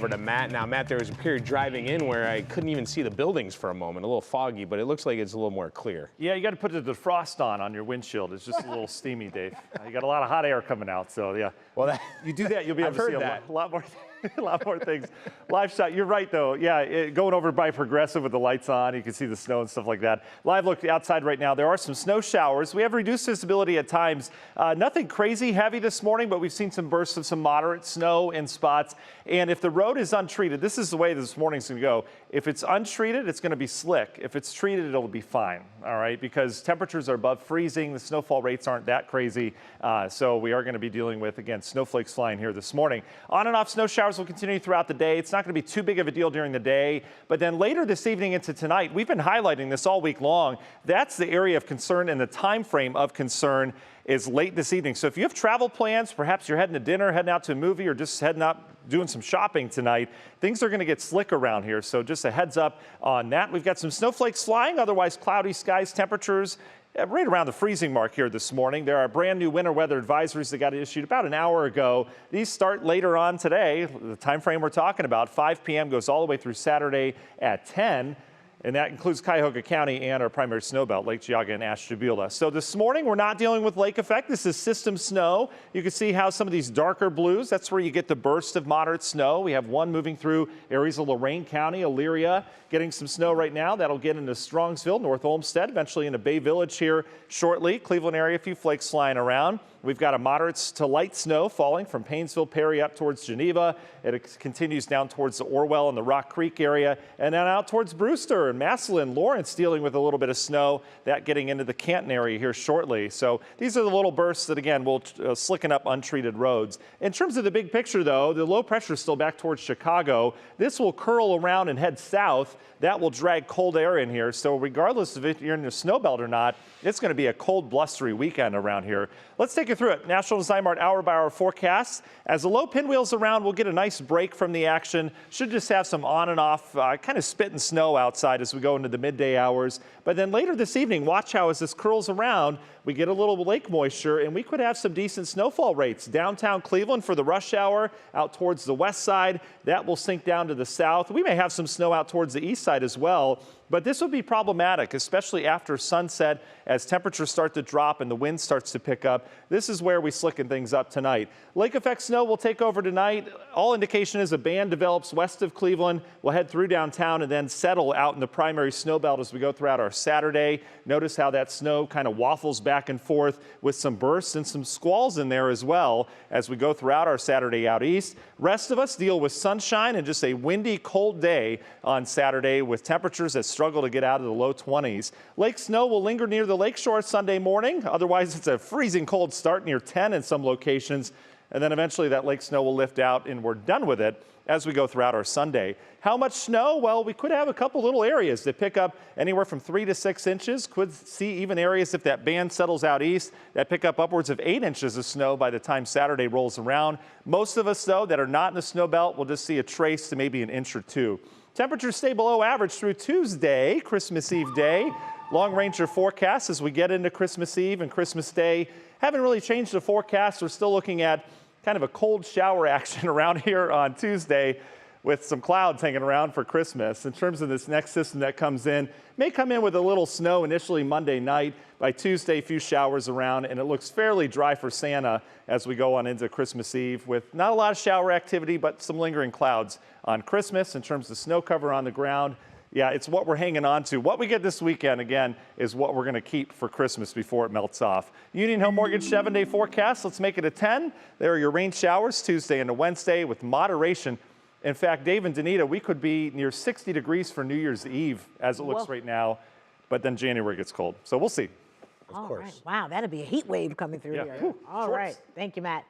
Over to Matt now. Matt, there was a period driving in where I couldn't even see the buildings for a moment, a little foggy, but it looks like it's a little more clear. Yeah, you got to put the defrost on your windshield. It's just a little steamy, Dave. You got a lot of hot air coming out, so yeah. Well, you do that, you'll be able to see a lot more. A lot more things. Live shot, you're right though. Yeah, going over by Progressive with the lights on, you can see the snow and stuff like that. Live look outside right now, there are some snow showers. We have reduced visibility at times. Nothing crazy heavy this morning, but we've seen some bursts of some moderate snow in spots. And if the road is untreated, this is the way this morning's gonna go. If it's untreated, it's gonna be slick. If it's treated, it'll be fine, all right? Because temperatures are above freezing, the snowfall rates aren't that crazy. So we are gonna be dealing with, again, snowflakes flying here this morning. On and off snow showers will continue throughout the day. It's not going to be too big of a deal during the day, but then later this evening into tonight, we've been highlighting this all week long. That's the area of concern, and the time frame of concern is late this evening. So if you have travel plans, perhaps you're heading to dinner, heading out to a movie, or just heading out doing some shopping tonight, things are going to get slick around here. So just a heads up on that. We've got some snowflakes flying, otherwise cloudy skies, temperatures right around the freezing mark here this morning. There are brand new winter weather advisories that got issued about an hour ago. These start later on today. The time frame we're talking about, 5 p.m. goes all the way through Saturday at 10. And that includes Cuyahoga County and our primary snow belt, Lake Geauga and Ashtabula. So this morning, we're not dealing with lake effect. This is system snow. You can see how some of these darker blues, that's where you get the burst of moderate snow. We have one moving through areas of Lorain County, Elyria, getting some snow right now. That'll get into Strongsville, North Olmsted, eventually into Bay Village here shortly. Cleveland area, a few flakes flying around. We've got a moderate to light snow falling from Painesville, Perry up towards Geneva. It continues down towards the Orwell and the Rock Creek area, and then out towards Brewster and Massillon, Lawrence dealing with a little bit of snow, that getting into the Canton area here shortly. So these are the little bursts that, again, will slicken up untreated roads. In terms of the big picture, though, the low pressure is still back towards Chicago. This will curl around and head south. That will drag cold air in here. So regardless of if you're in the snow belt or not, it's going to be a cold, blustery weekend around here. Let's take you through it. National Design Mart hour-by-hour forecast. As the low pinwheels around, we'll get a nice break from the action. Should just have some on and off kind of spit and snow outside as we go into the midday hours. But then later this evening, watch how as this curls around, we get a little lake moisture, and we could have some decent snowfall rates. Downtown Cleveland for the rush hour, out towards the west side, that will sink down to the south. We may have some snow out towards the east side as well. But this would be problematic, especially after sunset, as temperatures start to drop and the wind starts to pick up. This is where we slicken things up tonight. Lake effect snow will take over tonight. All indication is a band develops west of Cleveland. We'll head through downtown and then settle out in the primary snow belt as we go throughout our Saturday. Notice how that snow kind of waffles back and forth with some bursts and some squalls in there as well as we go throughout our Saturday out east. Rest of us deal with sunshine and just a windy, cold day on Saturday with temperatures that struggle to get out of the low 20s. Lake snow will linger near the lakeshore Sunday morning. Otherwise, it's a freezing cold start near 10 in some locations. And then eventually that lake snow will lift out and we're done with it as we go throughout our Sunday. How much snow? Well, we could have a couple little areas that pick up anywhere from 3 to 6 inches. Could see even areas if that band settles out east that pick up upwards of 8 inches of snow by the time Saturday rolls around. Most of us, though, that are not in the snow belt will just see a trace to maybe an inch or two. Temperatures stay below average through Tuesday, Christmas Eve day. Long range forecast as we get into Christmas Eve and Christmas Day. Haven't really changed the forecast. We're still looking at kind of a cold shower action around here on Tuesday with some clouds hanging around for Christmas. In terms of this next system that comes in, may come in with a little snow initially Monday night. By Tuesday, a few showers around, and it looks fairly dry for Santa as we go on into Christmas Eve with not a lot of shower activity, but some lingering clouds on Christmas. In terms of snow cover on the ground, yeah, it's what we're hanging on to. What we get this weekend, again, is what we're going to keep for Christmas before it melts off. Union Home Mortgage 7-day forecast. Let's make it a 10. There are your rain showers Tuesday and Wednesday with moderation. In fact, Dave and Danita, we could be near 60 degrees for New Year's Eve as it looks right now, but then January gets cold. So we'll see. Of course. Right. Wow, that'll be a heat wave coming through here. All right. Thank you, Matt.